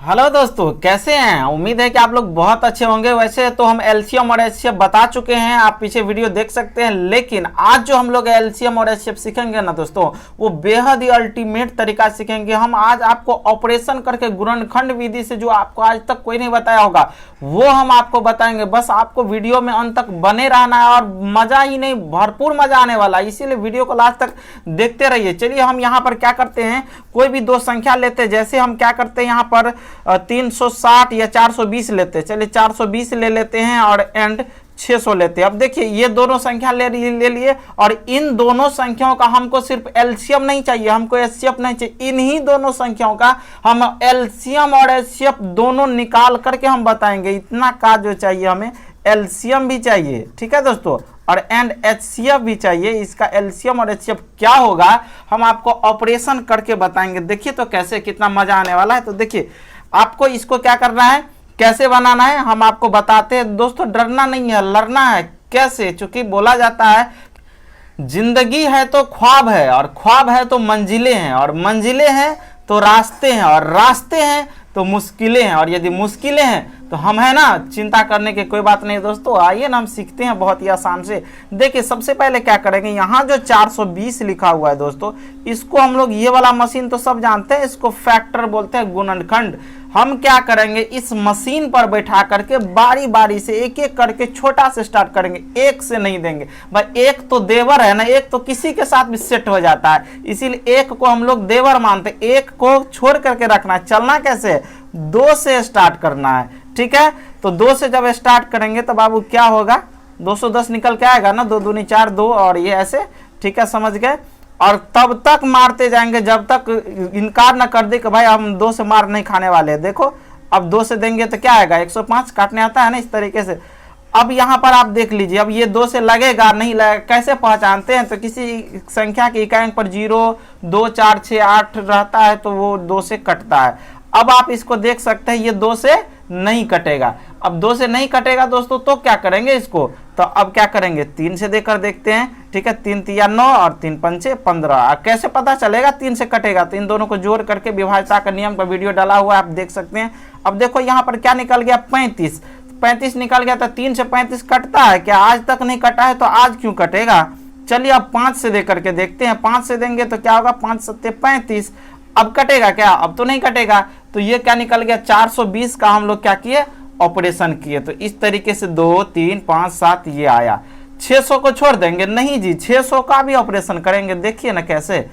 Hello दोस्तों, कैसे हैं। उम्मीद है कि आप लोग बहुत अच्छे होंगे। वैसे तो हम एलसीएम और एचसीएफ बता चुके हैं, आप पीछे वीडियो देख सकते हैं। लेकिन आज जो हम लोग एलसीएम और एचसीएफ सीखेंगे ना दोस्तों, वो बेहद ही अल्टीमेट तरीका सीखेंगे। हम आज आपको ऑपरेशन करके गुणनखंड विधि से, जो आपको आज तक कोई नहीं बताया होगा, वो हम आपको बताएंगे। बस आपको वीडियो में अंत तक बने रहना है और मजा ही नहीं, भरपूर मजा आने वाला है, इसीलिए वीडियो को लास्ट तक देखते रहिए। चलिए हम यहाँ पर क्या करते हैं, कोई भी दो संख्या लेते हैं। जैसे हम क्या करते हैं यहाँ पर 360 या 420 लेते हैं। चलिए 420 ले लेते हैं और एंड 600 लेते हैं। अब देखिए ये दोनों संख्या ले लिए और इन दोनों संख्याओं का हमको सिर्फ एलसीएम नहीं चाहिए, हमको एचसीएफ नहीं चाहिए। इन्हीं दोनों संख्याओं का हम एलसीएम और एचसीएफ दोनों निकाल करके हम बताएंगे। इतना का जो चाहिए, हमें एलसीएम भी चाहिए, ठीक है दोस्तों, और एंड एचसीएफ भी चाहिए। इसका एलसीएम और एचसीएफ क्या होगा हम आपको ऑपरेशन करके बताएंगे। देखिए तो कैसे, कितना मजा आने वाला है। तो देखिए आपको इसको क्या करना है, कैसे बनाना है, हम आपको बताते हैं दोस्तों। डरना नहीं है, लड़ना है। कैसे? चूंकि बोला जाता है जिंदगी है तो ख्वाब है, और ख्वाब है तो मंजिलें हैं, और मंजिलें हैं तो रास्ते हैं, और रास्ते हैं तो मुश्किलें हैं, और यदि मुश्किलें हैं तो हम है ना, चिंता करने की कोई बात नहीं दोस्तों। आइए ना हम सीखते हैं बहुत ही आसान से। देखिए सबसे पहले क्या करेंगे, यहाँ जो 420 लिखा हुआ है दोस्तों, इसको हम लोग, ये वाला मशीन तो सब जानते हैं, इसको फैक्टर बोलते हैं, गुणनखंड। हम क्या करेंगे, इस मशीन पर बैठा करके बारी बारी से एक एक करके छोटा से स्टार्ट करेंगे, एक से नहीं देंगे भाई। एक तो देवर है ना, एक तो किसी के साथ भी सेट हो जाता है, इसीलिए एक को हम लोग देवर मानते, एक को छोड़ करके रखना है। चलना कैसे है, 2 से स्टार्ट करना है, ठीक है। तो 2 से जब स्टार्ट करेंगे तो बाबू क्या होगा, 210 निकल के आएगा ना, 2 दूनी 4, 2 और ये ऐसे, ठीक है, समझ गए। और तब तक मारते जाएंगे जब तक इनकार ना कर दे कि भाई हम 2 से मार नहीं खाने वाले। देखो अब 2 से देंगे तो क्या आएगा, 105 काटने आता है ना, इस तरीके से। अब यहाँ पर आप देख लीजिए, अब ये 2 से लगेगा नहीं लगेगा, कैसे पहचानते हैं, तो किसी संख्या के इकाई पर 0, 2, 4, 6, 8 रहता है तो वो 2 से कटता है। अब आप इसको देख सकते हैं, ये 2 से नहीं कटेगा। अब 2 से नहीं कटेगा दोस्तों, तो क्या करेंगे इसको, तो अब क्या करेंगे, 3 से देकर देखते हैं, ठीक है। 3 तिया 9 और 3 पंचे 15। कैसे पता चलेगा 3 से कटेगा, तो इन दोनों को जोड़ करके विभाज्यता का नियम का वीडियो डाला हुआ है, आप देख सकते हैं। अब देखो यहाँ पर क्या निकल गया, 35 निकल गया। तो 3 से 35 कटता है क्या, आज तक नहीं कटा है तो आज क्यों कटेगा। चलिए अब 5 से दे करके देखते हैं, 5 से देंगे तो क्या होगा, 5 सत्ते 35। अब कटेगा क्या, अब तो नहीं कटेगा। तो ये क्या निकल गया, 420 का हम लोग क्या किए, ऑपरेशन किए। तो इस तरीके से 2, 3, 5, 7 ये आया। 600 को छोड़ देंगे, नहीं जी, 600 का भी ऑपरेशन करेंगे। देखिए ना कैसे,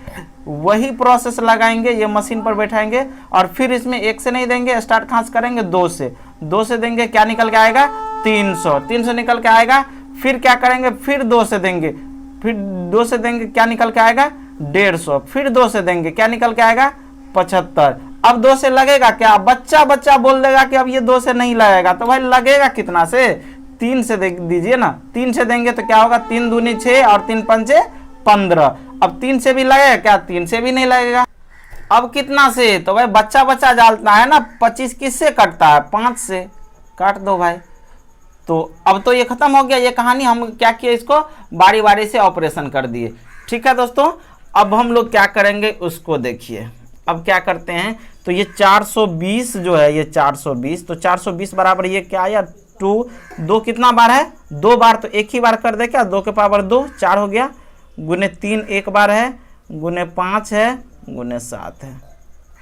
वही प्रोसेस लगाएंगे, ये मशीन पर बैठाएंगे और फिर इसमें 1 से नहीं देंगे, स्टार्ट खास करेंगे 2 से। 2 से देंगे, क्या निकल के आएगा, 300। 300 निकल के आएगा। फिर क्या करेंगे, फिर 2 से देंगे, फिर 2 से देंगे, क्या निकल के आएगा, 150। फिर 2 से देंगे, क्या निकल के आएगा, 75। अब 2 से लगेगा क्या, बच्चा बोल देगा कि अब ये 2 से नहीं लगेगा, तो भाई लगेगा कितना से, 3 से दे दीजिए ना। 3 से देंगे तो क्या होगा, 3 दूनी 6 और 3 पंचे 15। अब 3 से भी लगेगा क्या, 3 से भी नहीं लगेगा। अब कितना से, तो भाई बच्चा डालता है ना, 25 किससे कटता है, 5 से, काट दो भाई। तो अब तो ये खत्म हो गया ये कहानी। हम क्या किए, इसको बारी बारी से ऑपरेशन कर दिए, ठीक है दोस्तों। अब हम लोग क्या करेंगे उसको देखिए। अब क्या करते हैं, तो ये 420 जो है, ये 420, तो 420 बराबर ये क्या आया, 2 कितना बार है, 2 बार, तो एक ही बार कर दे क्या, 2 के पावर 2, 4 हो गया, गुने 3 एक बार है, गुने 5 है, गुने 7 है,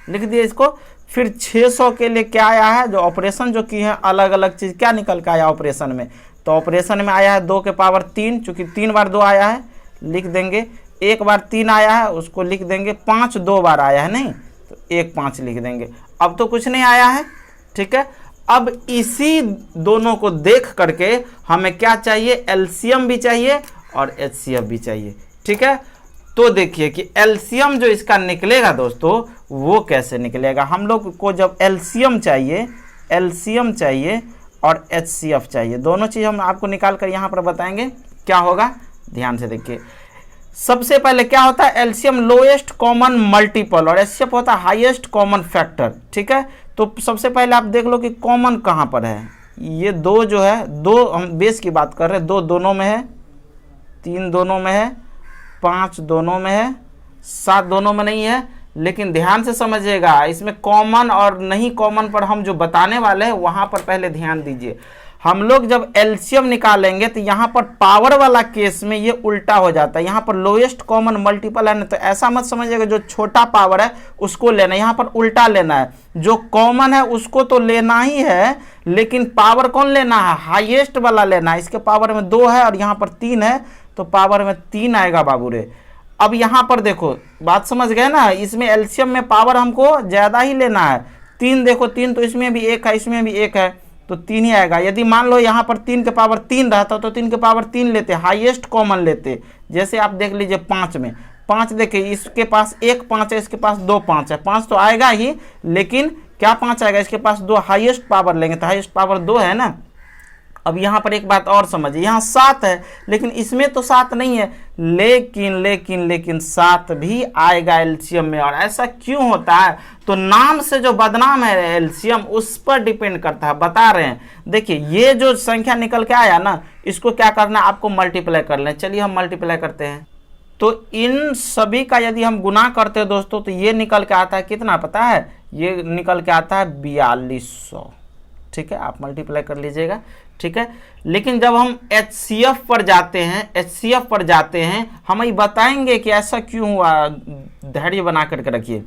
लिख दिए इसको। फिर 600 के लिए क्या आया है, जो ऑपरेशन जो की है, अलग अलग चीज़ क्या निकल के आया ऑपरेशन में, तो ऑपरेशन में आया है 2 के पावर 3, चूँकि 3 बार 2 आया है, लिख देंगे। 1 बार 3 आया है, उसको लिख देंगे। 5 2 बार आया है नहीं, तो 1 5 लिख देंगे। अब तो कुछ नहीं आया है, ठीक है। अब इसी दोनों को देख करके हमें क्या चाहिए, एलसीएम भी चाहिए और एचसीएफ भी चाहिए, ठीक है। तो देखिए कि एलसीएम जो इसका निकलेगा दोस्तों, वो कैसे निकलेगा। हम लोग को जब एलसीएम चाहिए और एचसीएफ चाहिए, दोनों चीज़ हम आपको निकाल कर यहाँ पर बताएंगे क्या होगा। ध्यान से देखिए, सबसे पहले क्या होता है, एलसीएम लोएस्ट कॉमन मल्टीपल और एचसीएफ होता है हाईएस्ट कॉमन फैक्टर, ठीक है। तो सबसे पहले आप देख लो कि कॉमन कहाँ पर है। ये 2 जो है, 2 हम बेस की बात कर रहे हैं, 2 दोनों में है, 3 दोनों में है, 5 दोनों में है, 7 दोनों में नहीं है, लेकिन ध्यान से समझिएगा, इसमें कॉमन और नहीं कॉमन पर हम जो बताने वाले हैं वहां पर पहले ध्यान दीजिए। हम लोग जब एलसीएम निकालेंगे तो यहाँ पर पावर वाला केस में ये उल्टा हो जाता है, यहाँ पर लोएस्ट कॉमन मल्टीपल है ना, तो ऐसा मत समझिएगा जो छोटा पावर है उसको लेना है, यहाँ पर उल्टा लेना है। जो कॉमन है उसको तो लेना ही है, लेकिन पावर कौन लेना है, हाईएस्ट वाला लेना है। इसके पावर में 2 है और यहाँ पर 3 है, तो पावर में 3 आएगा बाबू रे। अब यहाँ पर देखो, बात समझ गए ना, इसमें एलसीएम में पावर हमको ज्यादा ही लेना है। 3 देखो, 3 तो इसमें भी 1 है, इसमें भी 1 है, तो 3 ही आएगा। यदि मान लो यहाँ पर 3 के पावर 3 रहता तो 3 के पावर 3 लेते, हाईएस्ट कॉमन लेते। जैसे आप देख लीजिए 5 में 5 देखिए, इसके पास 1 5 है, इसके पास 2 5 है, 5 तो आएगा ही, लेकिन क्या 5 आएगा, इसके पास 2 हाईएस्ट पावर लेंगे, तो हाईएस्ट पावर 2 है ना। अब यहाँ पर एक बात और समझिए, यहाँ 7 है लेकिन इसमें तो 7 नहीं है, लेकिन 7 भी आएगा एलसीएम में। और ऐसा क्यों होता है, तो नाम से जो बदनाम है एलसीएम उस पर डिपेंड करता है, बता रहे हैं। देखिए ये जो संख्या निकल के आया ना, इसको क्या करना है, आपको मल्टीप्लाई कर लें। चलिए हम मल्टीप्लाई करते हैं। तो इन सभी का यदि हम गुना करते हैं दोस्तों, तो ये निकल के आता है कितना पता है, ये निकल के आता है 4200। ठीक है, आप मल्टीप्लाई कर लीजिएगा। ठीक है, लेकिन जब हम एचसीएफ पर जाते हैं, हम ये बताएंगे कि ऐसा क्यों हुआ, धैर्य बना करके रखिए।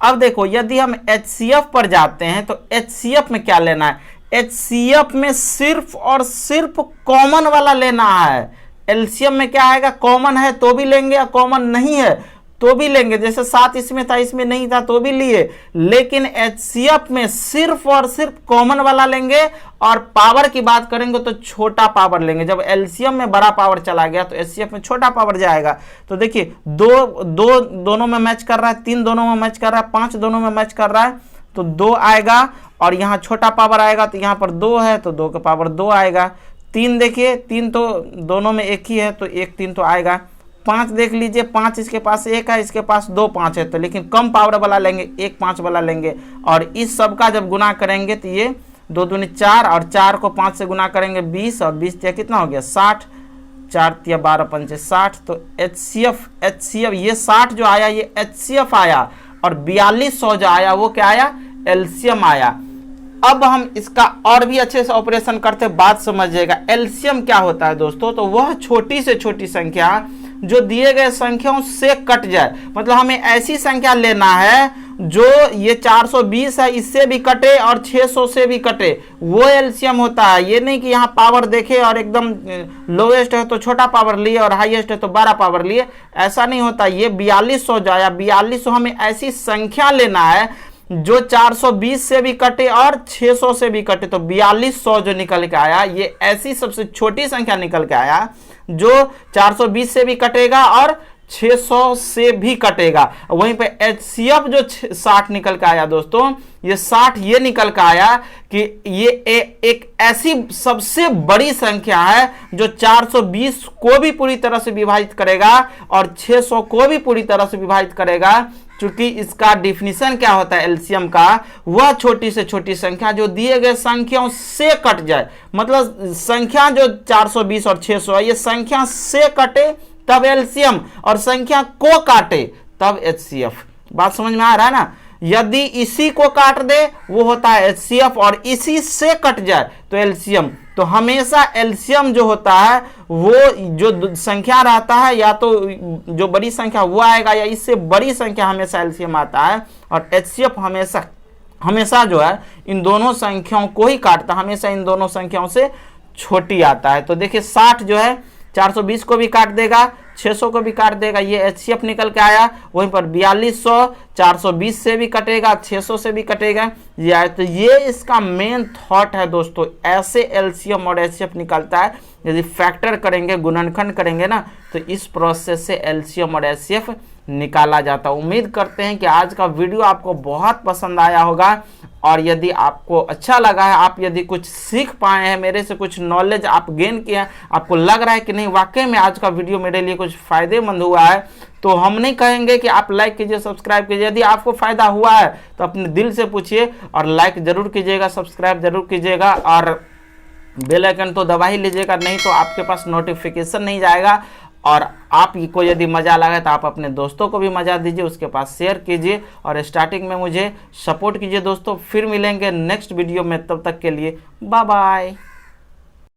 अब देखो, यदि हम एचसीएफ पर जाते हैं तो एचसीएफ में क्या लेना है, एचसीएफ में सिर्फ और सिर्फ कॉमन वाला लेना है। एलसीएम में क्या आएगा, कॉमन है तो भी लेंगे और कॉमन नहीं है तो भी लेंगे। जैसे 7 इसमें था, इसमें नहीं था तो भी लिए, लेकिन एचसीएफ में सिर्फ और सिर्फ कॉमन वाला लेंगे। और पावर की बात करेंगे तो छोटा पावर लेंगे। जब एलसीएम में बड़ा पावर चला गया तो एचसीएफ में छोटा पावर जाएगा। तो देखिए 2 दोनों में मैच कर रहा है, 3 दोनों में मैच कर रहा है, 5 दोनों में मैच कर रहा है, तो 2 आएगा। और यहाँ छोटा पावर आएगा तो यहाँ पर 2 है तो 2 का पावर 2 आएगा। 3 देखिए, 3 तो दोनों में एक ही है तो 1 3 तो आएगा। 5 देख लीजिए, 5 इसके पास 1 है, इसके पास 2 5 है, तो लेकिन कम पावर वाला लेंगे, 1 5 वाला लेंगे। और इस सब का जब गुना करेंगे तो ये 2 दूनी 4, और 4 को 5 से गुना करेंगे 20, और 20 तिया कितना हो गया 60, 4 तिया 12 पंचे 60। तो एचसीएफ ये 60 जो आया ये एचसीएफ आया, और 4200 जो आया वो क्या आया, एलसीएम आया। अब हम इसका और भी अच्छे से ऑपरेशन करते, बात समझिएगा। एलसीएम क्या होता है दोस्तों, तो वह छोटी से छोटी संख्या जो दिए गए संख्याओं से कट जाए। मतलब हमें ऐसी संख्या लेना है जो ये 420 है इससे भी कटे और 600 से भी कटे, वो एलसीएम होता है। ये नहीं कि यहाँ पावर देखे और एकदम लोएस्ट है तो छोटा पावर लिए और हाईएस्ट है तो बड़ा पावर लिए, ऐसा नहीं होता। ये 4200 जो आया, 4200 हमें ऐसी संख्या लेना है जो 420 से भी कटे और 600 से भी कटे। तो 4200 जो निकल के आया ये ऐसी सबसे छोटी संख्या निकल के आया जो 420 से भी कटेगा और 600 से भी kटेगा। वहीं पे एचसीएफ जो 60 निकल के आया दोस्तों, ये 60 ये निकल के आया कि ये एक ऐसी सबसे बड़ी संख्या है जो 420 को भी पूरी तरह से विभाजित करेगा और 600 को भी पूरी तरह से विभाजित करेगा। क्योंकि इसका डिफिनीशन क्या होता है एलसीएम का, वह छोटी से छोटी संख्या जो दिए गए संख्याओं से कट जाए। मतलब संख्या जो 420 और 600 है ये संख्या से कटे तब एलसीएम, और संख्या को काटे तब एचसीएफ। बात समझ में आ रहा है ना। यदि इसी को काट दे वो होता है एचसीएफ, और इसी से कट जाए तो एलसीएम। तो हमेशा एलसीएम जो होता है वो जो संख्या रहता है या तो जो बड़ी संख्या वो आएगा या इससे बड़ी संख्या हमेशा एलसीएम आता है। और एचसीएफ हमेशा जो है इन दोनों संख्याओं को ही काटता, हमेशा इन दोनों संख्याओं से छोटी आता है। तो देखिए 60 जो है 420 को भी काट देगा, 600 को भी काट देगा, ये एचसीएफ निकल के आया। वहीं पर 4200 420 से भी कटेगा, 600 से भी कटेगा। तो ये इसका मेन थॉट है दोस्तों। ऐसे एलसीएम और एचसीएफ निकलता है। यदि फैक्टर करेंगे, गुणनखंड करेंगे ना, तो इस प्रोसेस से एलसीएम और एचसीएफ निकाला जाता है। उम्मीद करते हैं कि आज का वीडियो आपको बहुत पसंद आया होगा, और यदि आपको अच्छा लगा है, आप यदि कुछ सीख पाए हैं, मेरे से कुछ नॉलेज आप गेन किए हैं, आपको लग रहा है कि नहीं वाकई में आज का वीडियो मेरे लिए कुछ फायदेमंद हुआ है, तो हम नहीं कहेंगे कि आप लाइक कीजिए, सब्सक्राइब कीजिए। यदि आपको फायदा हुआ है तो अपने दिल से पूछिए और लाइक जरूर कीजिएगा, सब्सक्राइब जरूर कीजिएगा, और बेल आइकन तो दबा ही लीजिएगा, नहीं तो आपके पास नोटिफिकेशन नहीं जाएगा। और आपको यदि मज़ा लगा तो आप अपने दोस्तों को भी मज़ा दीजिए, उसके पास शेयर कीजिए और स्टार्टिंग में मुझे सपोर्ट कीजिए दोस्तों। फिर मिलेंगे नेक्स्ट वीडियो में, तब तक के लिए बाय बाय।